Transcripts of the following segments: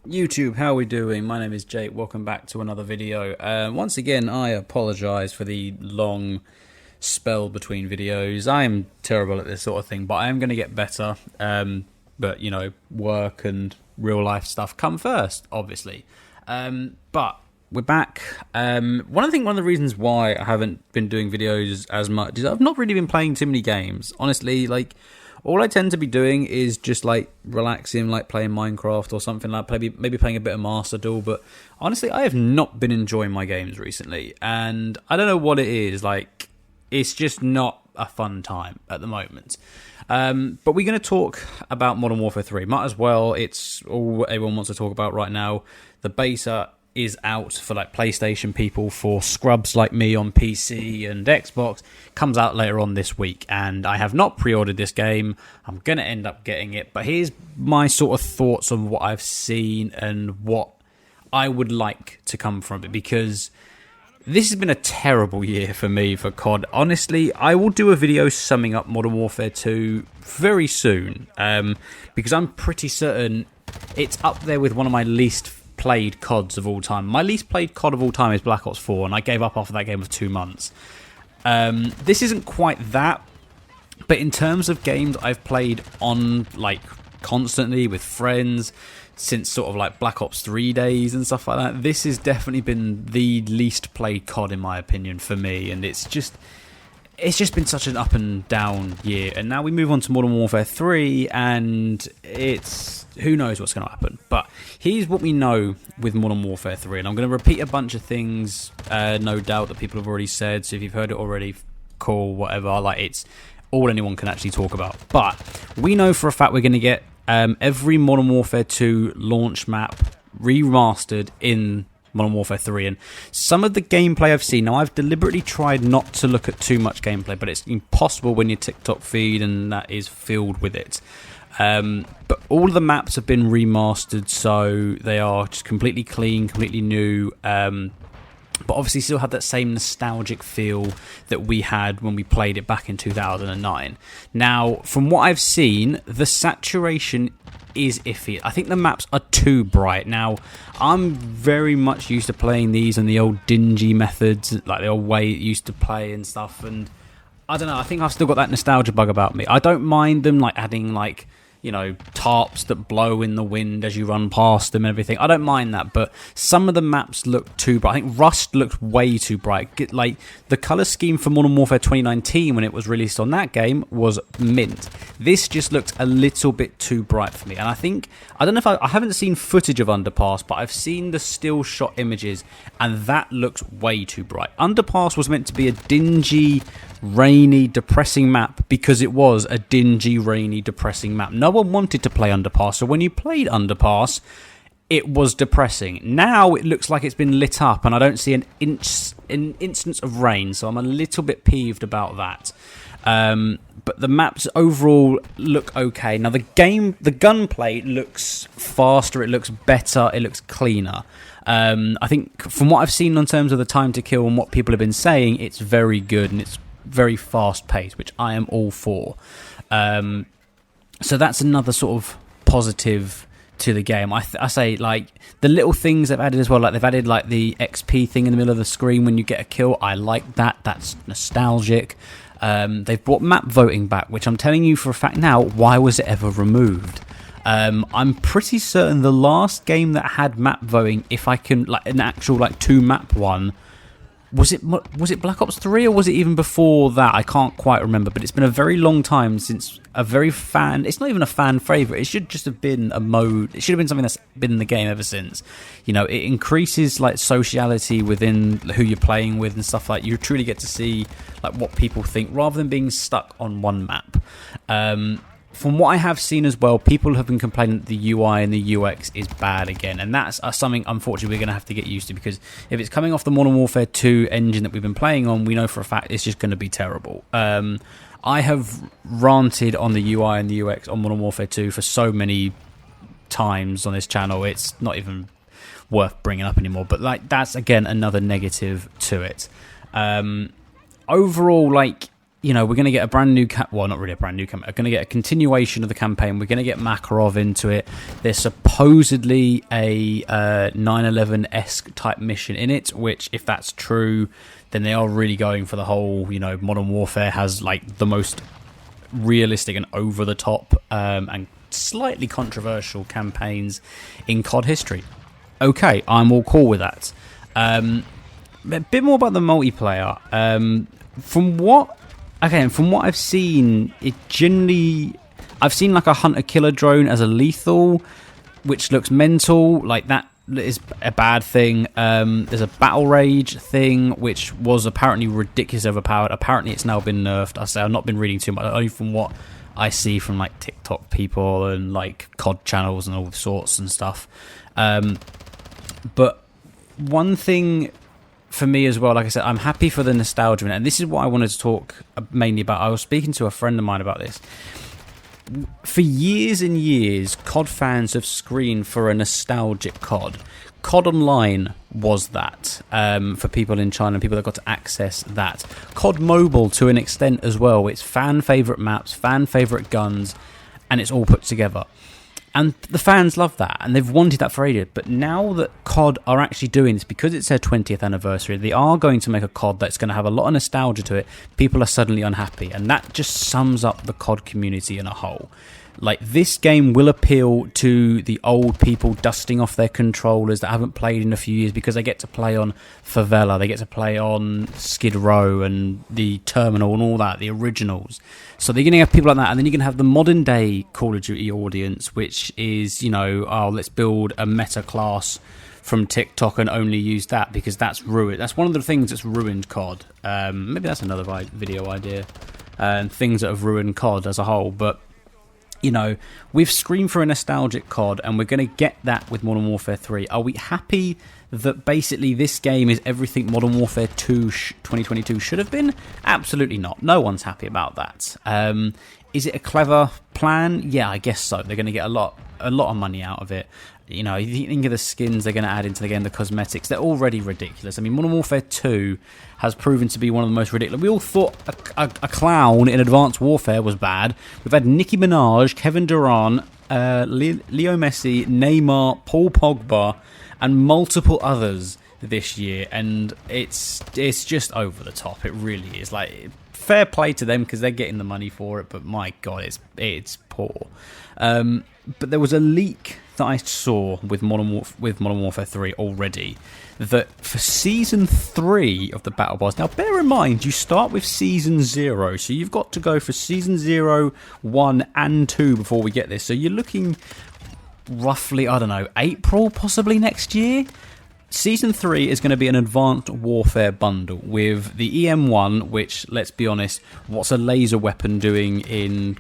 YouTube, how are we doing? My name is Jake. Welcome back to another video. Once again, I apologise for the long spell between videos. I am terrible at this sort of thing, but I am going to get better. But, you know, work and real life stuff come first, obviously. But we're back. One of the reasons why I haven't been doing videos as much is I've not really been playing too many games. Honestly, like, all I tend to be doing is just like relaxing, like playing Minecraft or something, like maybe playing a bit of Master Duel. But honestly, I have not been enjoying my games recently, and I don't know what it is. Like, it's just not a fun time at the moment. But we're going to talk about Modern Warfare 3. Might as well. It's all everyone wants to talk about right now. The beta is out for like PlayStation people. For scrubs like me on PC and Xbox, comes out later on this week, and I have not pre-ordered this game. I'm going to end up getting it, but here's my sort of thoughts on what I've seen and what I would like to come from it, because this has been a terrible year for me for COD. Honestly, I will do a video summing up Modern Warfare 2 very soon, because I'm pretty certain it's up there with one of my least played CODs of all time. My least played COD of all time is Black Ops 4, and I gave up after that game of 2 months. This isn't quite that, but in terms of games I've played on like constantly with friends since sort of like Black Ops 3 days and stuff like that, this has definitely been the least played COD in my opinion for me, and it's just been such an up and down year. And now we move on to Modern Warfare 3, and it's who knows what's going to happen. But here's what we know with Modern Warfare 3, and I'm going to repeat a bunch of things, no doubt, that people have already said. So if you've heard it already, cool, whatever. Like, it's all anyone can actually talk about. But we know for a fact we're going to get every Modern Warfare 2 launch map remastered in Modern Warfare 3, and some of the gameplay I've seen, now I've deliberately tried not to look at too much gameplay, but it's impossible when your TikTok feed and that is filled with it. But all of the maps have been remastered, so they are just completely clean, completely new, but obviously still have that same nostalgic feel that we had when we played it back in 2009. Now, from what I've seen, the saturation is iffy. I think the maps are too bright. Now, I'm very much used to playing these and the old dingy methods, like the old way it used to play and stuff, and I don't know, I think I've still got that nostalgia bug about me. I don't mind them like adding like, you know, tarps that blow in the wind as you run past them and everything. I don't mind that, but some of the maps look too bright. I think Rust looked way too bright. Like, the colour scheme for Modern Warfare 2019 when it was released on that game was mint. This just looked a little bit too bright for me. And I don't know if I haven't seen footage of Underpass, but I've seen the still shot images, and that looks way too bright. Underpass was meant to be a dingy, rainy, depressing map because it was a dingy, rainy, depressing map. No one wanted to play Underpass, so when you played Underpass, it was depressing. Now it looks like it's been lit up, and I don't see an instance of rain, so I'm a little bit peeved about that. But the maps overall look okay. Now the gunplay looks faster, it looks better, it looks cleaner. I think from what I've seen in terms of the time to kill and what people have been saying, it's very good and it's very fast paced, which I am all for. So that's another sort of positive to the game. I say, like, the little things they've added as well, like they've added like the XP thing in the middle of the screen when you get a kill. I like that. That's nostalgic. They've brought map voting back, which I'm telling you for a fact now, why was it ever removed? I'm pretty certain the last game that had map voting, if I can, like an actual like 2-map one, was it Black Ops 3 or was it even before that? I can't quite remember, but it's been a very long time since it's not even a fan favourite, it should just have been a mode, it should have been something that's been in the game ever since. You know, it increases like sociality within who you're playing with and stuff, like you truly get to see like what people think rather than being stuck on one map. From what I have seen as well, people have been complaining that the UI and the UX is bad again, and that's something unfortunately we're going to have to get used to, because if it's coming off the Modern Warfare 2 engine that we've been playing on, we know for a fact it's just going to be terrible. I have ranted on the UI and the UX on Modern Warfare 2 for so many times on this channel, it's not even worth bringing up anymore, but like that's again another negative to it. Overall, like, we're going to get a brand new well, not really a brand new campaign. We're going to get a continuation of the campaign. We're going to get Makarov into it. There's supposedly a 9/11-esque type mission in it, which, if that's true, then they are really going for the whole, Modern Warfare has like the most realistic and over the top and slightly controversial campaigns in COD history. Okay, I'm all cool with that. A bit more about the multiplayer. From what I've seen, I've seen like a hunter-killer drone as a lethal, which looks mental. Like, that is a bad thing. There's a battle rage thing, which was apparently ridiculously overpowered. Apparently, it's now been nerfed. I've not been reading too much, only from what I see from like TikTok people and like COD channels and all sorts and stuff. But one thing for me as well, like I said, I'm happy for the nostalgia, and this is what I wanted to talk mainly about. I was speaking to a friend of mine about this. For years and years, COD fans have screamed for a nostalgic COD. COD Online was that for people in China, people that got to access that. COD Mobile, to an extent as well. It's fan-favourite maps, fan-favourite guns, and it's all put together. And the fans love that, and they've wanted that for ages. But now that COD are actually doing this, because it's their 20th anniversary, they are going to make a COD that's going to have a lot of nostalgia to it. People are suddenly unhappy, and that just sums up the COD community in a whole. Like, this game will appeal to the old people dusting off their controllers that haven't played in a few years, because they get to play on Favela, they get to play on Skid Row and the Terminal and all that, the originals. So they're going to have people like that, and then you're going to have the modern day Call of Duty audience, which is, let's build a meta class from TikTok and only use that because that's ruined. That's one of the things that's ruined COD. Maybe that's another video idea. Things that have ruined COD as a whole, but we've screamed for a nostalgic COD, and we're going to get that with Modern Warfare 3. Are we happy that basically this game is everything Modern Warfare 2 2022 should have been? Absolutely not. No one's happy about that. Is it a clever plan? Yeah, I guess so. They're going to get a lot of money out of it. If you think of the skins they're going to add into the game, the cosmetics, they're already ridiculous. I mean, Modern Warfare 2 has proven to be one of the most ridiculous. We all thought a clown in Advanced Warfare was bad. We've had Nicki Minaj, Kevin Durant, Leo Messi, Neymar, Paul Pogba, and multiple others this year, and it's just over the top. It really is. Like, fair play to them because they're getting the money for it, but my God, it's poor. But there was a leak that I saw with Modern Warfare 3 already, that for Season 3 of the Battle Pass, now bear in mind, you start with Season 0, so you've got to go for Season 0, 1 and 2 before we get this, so you're looking roughly, I don't know, April possibly next year? Season 3 is going to be an Advanced Warfare bundle with the EM1, which, let's be honest, what's a laser weapon doing in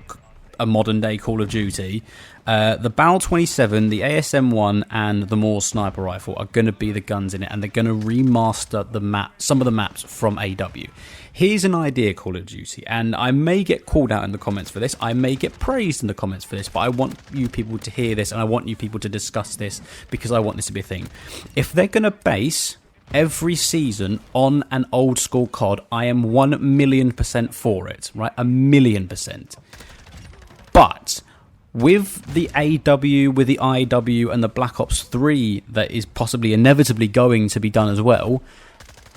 a modern day Call of Duty? The Bal 27, the ASM1, and the Moore sniper rifle are going to be the guns in it, and they're going to remaster some of the maps from AW. Here's an idea, Call of Duty, and I may get called out in the comments for this, I may get praised in the comments for this, but I want you people to hear this, and I want you people to discuss this, because I want this to be a thing. If they're going to base every season on an old school COD, I am 1,000,000% for it, right? 1,000,000%. But with the AW, with the IW, and the Black Ops 3 that is possibly inevitably going to be done as well,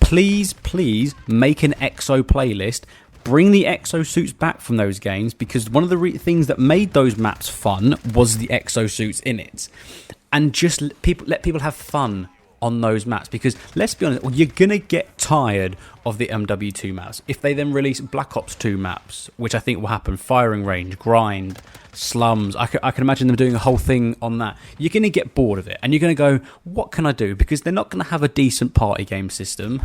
please make an EXO playlist. Bring the exosuits back from those games, because one of the things that made those maps fun was the exosuits in it. And just let people have fun on those maps, because let's be honest, you're gonna get tired of the MW2 maps. If they then release Black Ops 2 maps, which I think will happen, firing range, grind, slums, I can imagine them doing a whole thing on that. You're gonna get bored of it, and you're gonna go, what can I do? Because they're not gonna have a decent party game system.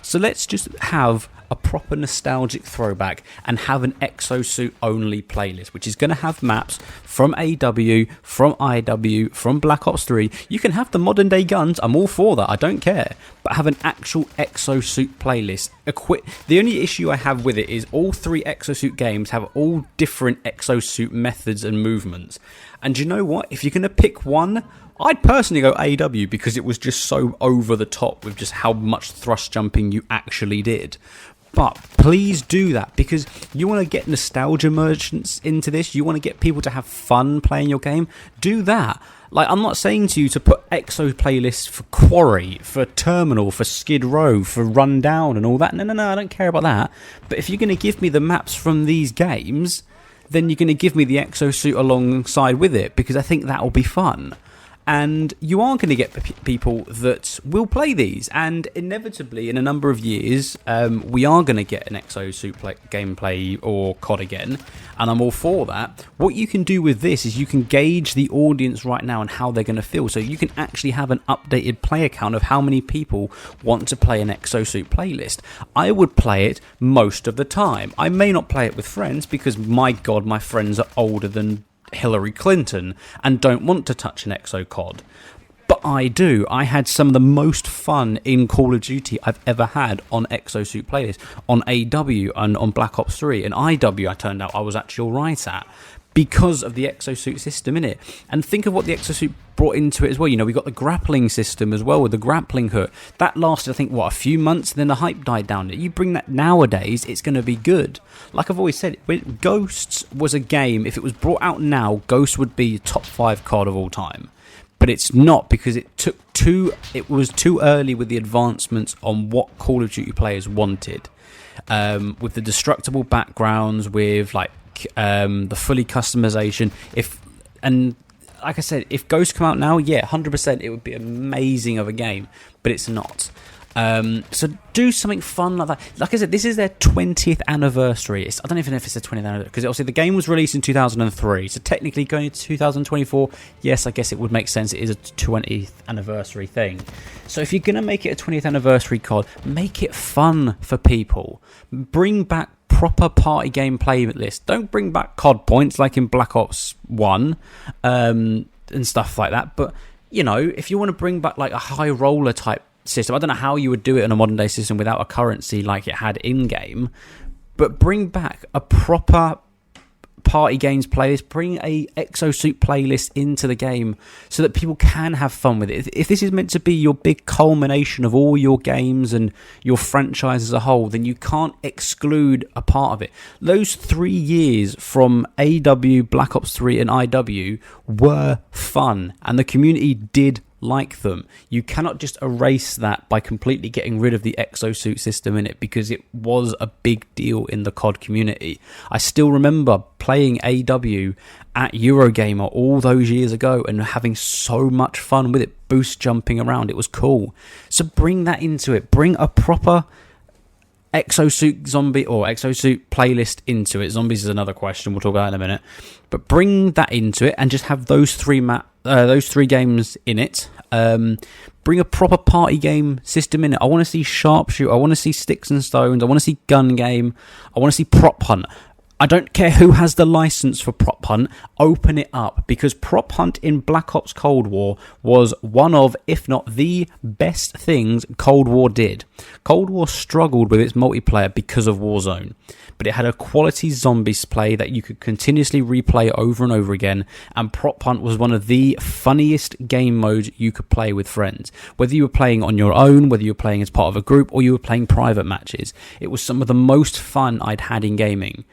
So let's just have a proper nostalgic throwback and have an exosuit only playlist, which is going to have maps from AW, from IW, from Black Ops 3. You can have the modern day guns, I'm all for that, I don't care, but have an actual exosuit playlist. The only issue I have with it is all three exosuit games have all different exosuit methods and movements, and you know what, if you're going to pick one, I'd personally go AW, because it was just so over the top with just how much thrust jumping you actually did. But please do that, because you want to get nostalgia merchants into this. You want to get people to have fun playing your game. Do that. Like, I'm not saying to you to put EXO playlists for Quarry, for Terminal, for Skid Row, for Rundown and all that. No, I don't care about that. But if you're going to give me the maps from these games, then you're going to give me the Exosuit alongside with it, because I think that'll be fun. And you are going to get people that will play these, and inevitably in a number of years we are going to get an Exosuit gameplay or COD again, and I'm all for that. What you can do with this is you can gauge the audience right now and how they're going to feel, so you can actually have an updated player count of how many people want to play an Exosuit playlist. I would play it most of the time. I may not play it with friends, because my god, my friends are older than Hillary Clinton and don't want to touch an Exo COD. But I do. I had some of the most fun in Call of Duty I've ever had on Exosuit playlists, on AW and on Black Ops 3. And IW, I turned out I was actually alright at, because of the Exosuit system in it. And think of what the Exosuit brought into it as well. You know, we got the grappling system as well, with the grappling hook. That lasted, I think, a few months, and then the hype died down. You bring that nowadays, it's going to be good. Like I've always said, Ghosts was a game, if it was brought out now, Ghosts would be top 5 COD of all time. But it's not, because it was too early with the advancements on what Call of Duty players wanted. With the destructible backgrounds, with like the fully customization. Like I said, if Ghosts come out now, yeah, 100%, it would be amazing of a game, but it's not. So do something fun like that. Like I said, this is their 20th anniversary. I don't even know if it's their 20th anniversary, because obviously the game was released in 2003. So technically going into 2024, yes, I guess it would make sense. It is a 20th anniversary thing. So if you're going to make it a 20th anniversary COD, make it fun for people. Bring back proper party game playlist. Don't bring back COD points like in Black Ops 1 and stuff like that. But, you know, if you want to bring back like a high roller type system, I don't know how you would do it in a modern day system without a currency like it had in game, but bring back a proper party games playlist. Bring a Exosuit playlist into the game so that people can have fun with it. If this is meant to be your big culmination of all your games and your franchise as a whole, then you can't exclude a part of it. Those 3 years from AW, Black Ops 3 and IW were fun, and the community did like them. You cannot just erase that by completely getting rid of the Exosuit system in it, because it was a big deal in the COD community. I still remember playing AW at Eurogamer all those years ago and having so much fun with it, boost jumping around. It was cool. So bring that into it. Bring a proper Exosuit zombie or Exosuit playlist into it. Zombies is another question we'll talk about in a minute, but bring that into it and just have those three games in it. Bring a proper party game system in it. I want to see sharpshoot. I want to see sticks and stones. I want to see gun game. I want to see prop hunt. I don't care who has the license for prop hunt, open it up, because prop hunt in Black Ops Cold War was one of, if not the best things Cold War did. Cold War struggled with its multiplayer because of Warzone, but it had a quality zombies play that you could continuously replay over and over again, and prop hunt was one of the funniest game modes you could play with friends. Whether you were playing on your own, whether you were playing as part of a group, or you were playing private matches, it was some of the most fun I'd had in gaming.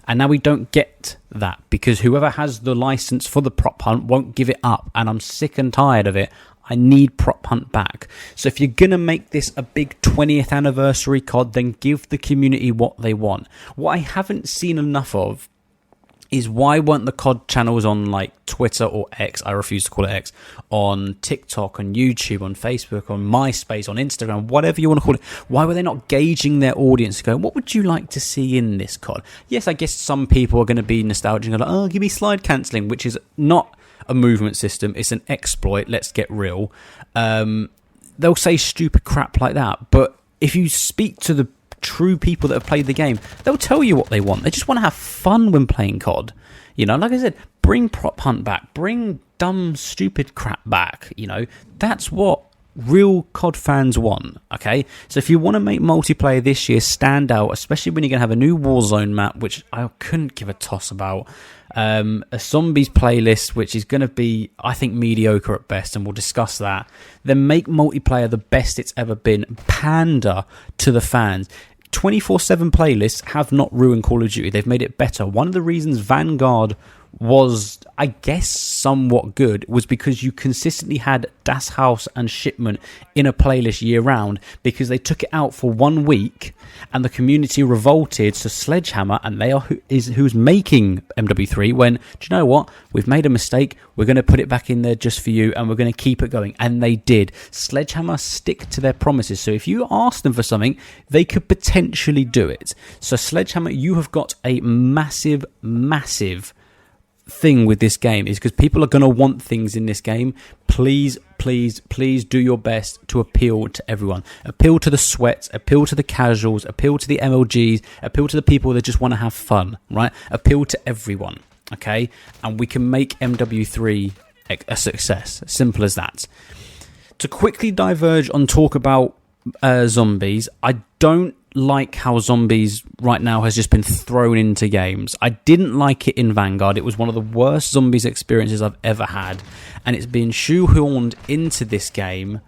And now we don't get that, because whoever has the license for the prop hunt won't give it up, and I'm sick and tired of it. I need prop hunt back. So if you're going to make this a big 20th anniversary COD, then give the community what they want. What I haven't seen enough of is, why weren't the COD channels on like Twitter or X, I refuse to call it X, on TikTok, on YouTube, on Facebook, on MySpace, on Instagram, whatever you want to call it, why were they not gauging their audience, going, what would you like to see in this COD? Yes, I guess some people are going to be nostalgic and like, oh, give me slide cancelling, which is not a movement system, it's an exploit, let's get real. They'll say stupid crap like that, but if you speak to the true people that have played the game, they'll tell you what they want. They just want to have fun when playing COD. You know, like I said, bring prop hunt back, bring dumb, stupid crap back. You know, that's what real COD fans want, okay? So if you want to make multiplayer this year stand out, especially when you're going to have a new Warzone map, which I couldn't give a toss about, a zombies playlist, which is going to be, I think, mediocre at best, and we'll discuss that, then make multiplayer the best it's ever been. Pander to the fans. 24/7 playlists have not ruined Call of Duty. They've made it better. One of the reasons Vanguard was, I guess, somewhat good was because you consistently had Das Haus and Shipment in a playlist year round, because they took it out for 1 week and the community revolted. So Sledgehammer, and they are who's making MW3, went, do you know what, we've made a mistake, we're going to put it back in there just for you and we're going to keep it going. And they did. Sledgehammer stick to their promises, so if you ask them for something, they could potentially do it. So Sledgehammer, you have got a massive thing with this game, is because people are going to want things in this game. Please do your best to appeal to everyone. Appeal to the sweats, appeal to the casuals, appeal to the MLGs, appeal to the people that just want to have fun, right? Appeal to everyone, okay? And we can make MW3 a success. Simple as that. To quickly diverge on talk about zombies, I don't like how zombies right now has just been thrown into games. I didn't like it in Vanguard. It was one of the worst zombies experiences I've ever had, and it's been shoehorned into this game,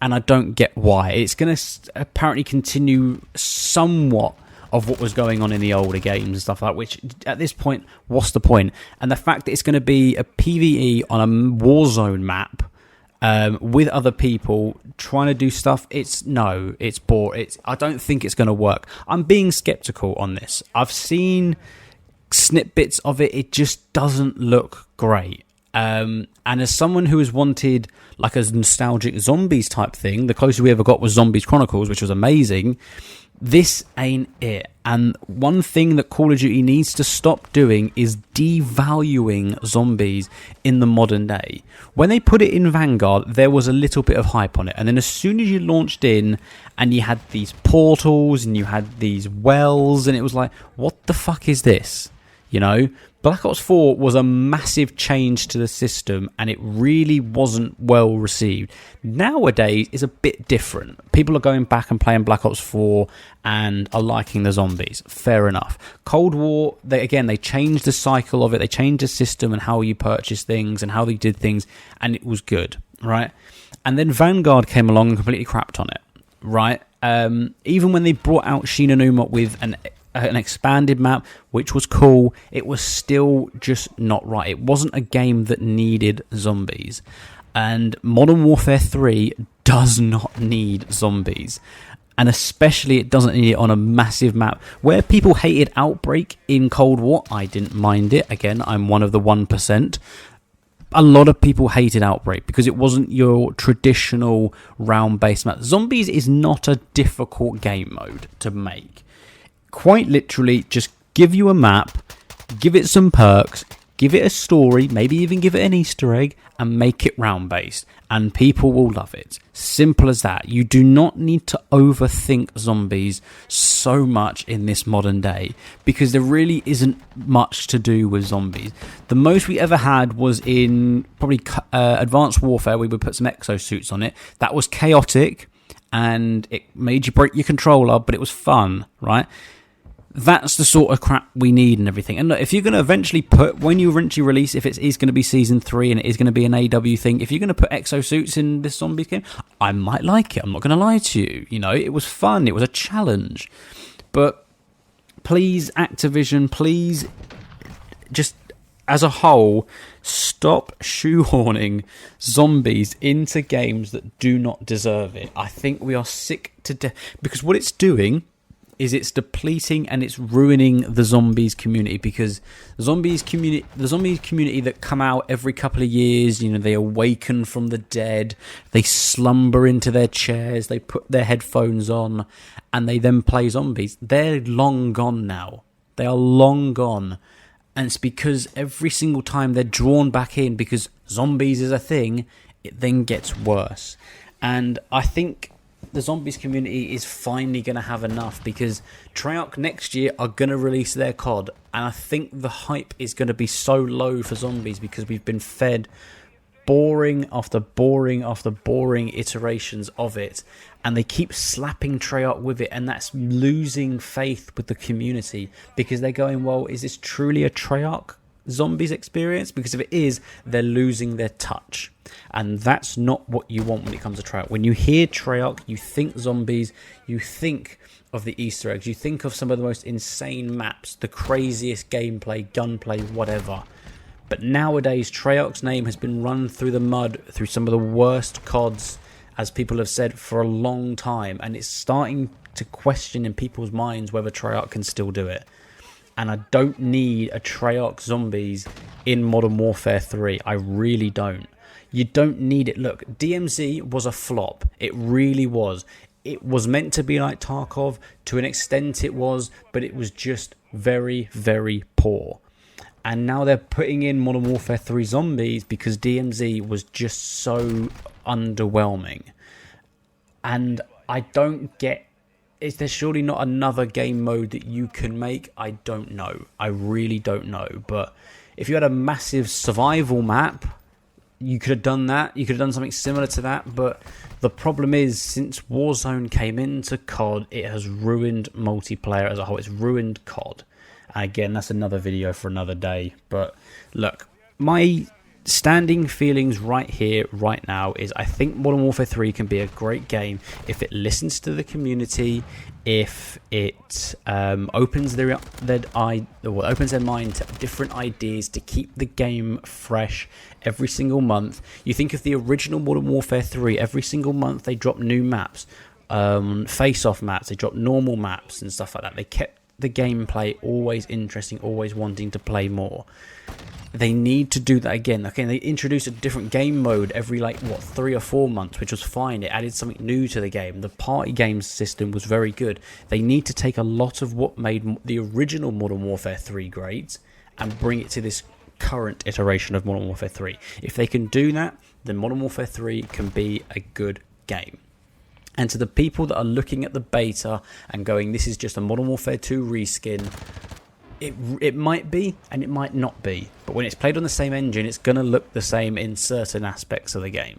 and I don't get why. It's going to apparently continue somewhat of what was going on in the older games and stuff like that, which at this point, what's the point? And the fact that it's going to be a PvE on a Warzone map with other people trying to do stuff, it's boring. I don't think it's going to work. I'm being skeptical on this. I've seen snippets of it. It just doesn't look great. And as someone who has wanted like a nostalgic zombies type thing, the closest we ever got was Zombies Chronicles, which was amazing. This ain't it. And one thing that Call of Duty needs to stop doing is devaluing zombies in the modern day. When they put it in Vanguard, there was a little bit of hype on it. And then as soon as you launched in and you had these portals and you had these wells, and it was like, what the fuck is this? You know, Black Ops 4 was a massive change to the system, and it really wasn't well received. Nowadays, it's a bit different. People are going back and playing Black Ops 4 and are liking the zombies. Fair enough. Cold War, they changed the cycle of it. They changed the system and how you purchase things and how they did things, and it was good, right? And then Vanguard came along and completely crapped on it, right? Even when they brought out Shinonuma with an expanded map, which was cool, it was still just not right. It wasn't a game that needed zombies. And Modern Warfare 3 does not need zombies. And especially it doesn't need it on a massive map. Where people hated Outbreak in Cold War, I didn't mind it. Again, I'm one of the 1%. A lot of people hated Outbreak because it wasn't your traditional round-based map. Zombies is not a difficult game mode to make. Quite literally, just give you a map, give it some perks, give it a story, maybe even give it an Easter egg, and make it round-based, and people will love it. Simple as that. You do not need to overthink zombies so much in this modern day, because there really isn't much to do with zombies. The most we ever had was in probably Advanced Warfare. We would put some exosuits on it. That was chaotic, and it made you break your controller, but it was fun, right? That's the sort of crap we need and everything. And look, if you're going to eventually when you eventually release, if it is going to be Season 3 and it is going to be an AW thing, if you're going to put exosuits in this zombies game, I might like it. I'm not going to lie to you. You know, it was fun. It was a challenge. But please, Activision, please, just as a whole, stop shoehorning zombies into games that do not deserve it. I think we are sick to death. Because what it's doing is it's depleting and it's ruining the zombies community, because the zombies community that come out every couple of years, you know, they awaken from the dead, they slumber into their chairs, they put their headphones on, and they then play zombies. They're long gone now. They are long gone. And it's because every single time they're drawn back in, because zombies is a thing, it then gets worse. And I think the zombies community is finally going to have enough, because Treyarch next year are going to release their COD, and I think the hype is going to be so low for zombies because we've been fed boring after boring after boring iterations of it, and they keep slapping Treyarch with it, and that's losing faith with the community, because they're going, well, is this truly a Treyarch zombies experience, because if it is, they're losing their touch. And that's not what you want when it comes to Treyarch. When you hear Treyarch, you think zombies, you think of the Easter eggs, you think of some of the most insane maps, the craziest gameplay, gunplay, whatever. But nowadays, Treyarch's name has been run through the mud through some of the worst CODs, as people have said, for a long time. And it's starting to question in people's minds whether Treyarch can still do it. And I don't need a Treyarch zombies in Modern Warfare 3. I really don't. You don't need it. Look, DMZ was a flop. It really was. It was meant to be like Tarkov. To an extent it was, but it was just very, very poor. And now they're putting in Modern Warfare 3 zombies because DMZ was just so underwhelming. And I don't get... Is there surely not another game mode that you can make? I don't know. I really don't know. But if you had a massive survival map, you could have done that. You could have done something similar to that. But the problem is, since Warzone came into COD, it has ruined multiplayer as a whole. It's ruined COD. Again, that's another video for another day. But look, my standing feelings right here, right now, is I think Modern Warfare 3 can be a great game if it listens to the community, if it opens their mind to different ideas to keep the game fresh every single month. You think of the original Modern Warfare 3, every single month they drop new maps, face-off maps, they drop normal maps and stuff like that. They kept the gameplay always interesting, always wanting to play more. They need to do that again. Okay, they introduced a different game mode every 3 or 4 months, which was fine. It added something new to the game. The party games system was very good. They need to take a lot of what made the original Modern Warfare 3 great and bring it to this current iteration of Modern Warfare 3. If they can do that, then Modern Warfare 3 can be a good game. And to the people that are looking at the beta and going, this is just a Modern Warfare 2 reskin, it might be and it might not be. But when it's played on the same engine, it's going to look the same in certain aspects of the game.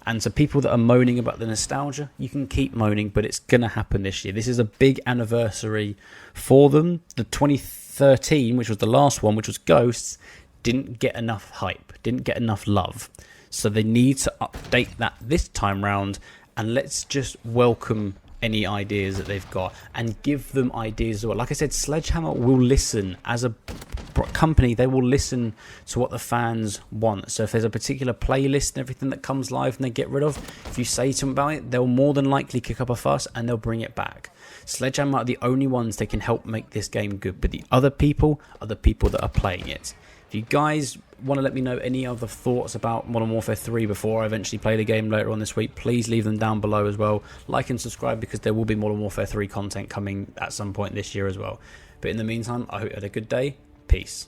And to people that are moaning about the nostalgia, you can keep moaning, but it's going to happen this year. This is a big anniversary for them. The 2013, which was the last one, which was Ghosts, didn't get enough hype, didn't get enough love. So they need to update that this time round. And let's just welcome any ideas that they've got and give them ideas as well. Like I said, Sledgehammer will listen. As a company, they will listen to what the fans want. So if there's a particular playlist and everything that comes live and they get rid of, if you say to them about it, they'll more than likely kick up a fuss and they'll bring it back. Sledgehammer are the only ones that can help make this game good. But the other people are the people that are playing it. If you guys want to let me know any other thoughts about Modern Warfare 3 before I eventually play the game later on this week, please leave them down below as well. Like and subscribe, because there will be Modern Warfare 3 content coming at some point this year as well. But in the meantime, I hope you had a good day. Peace.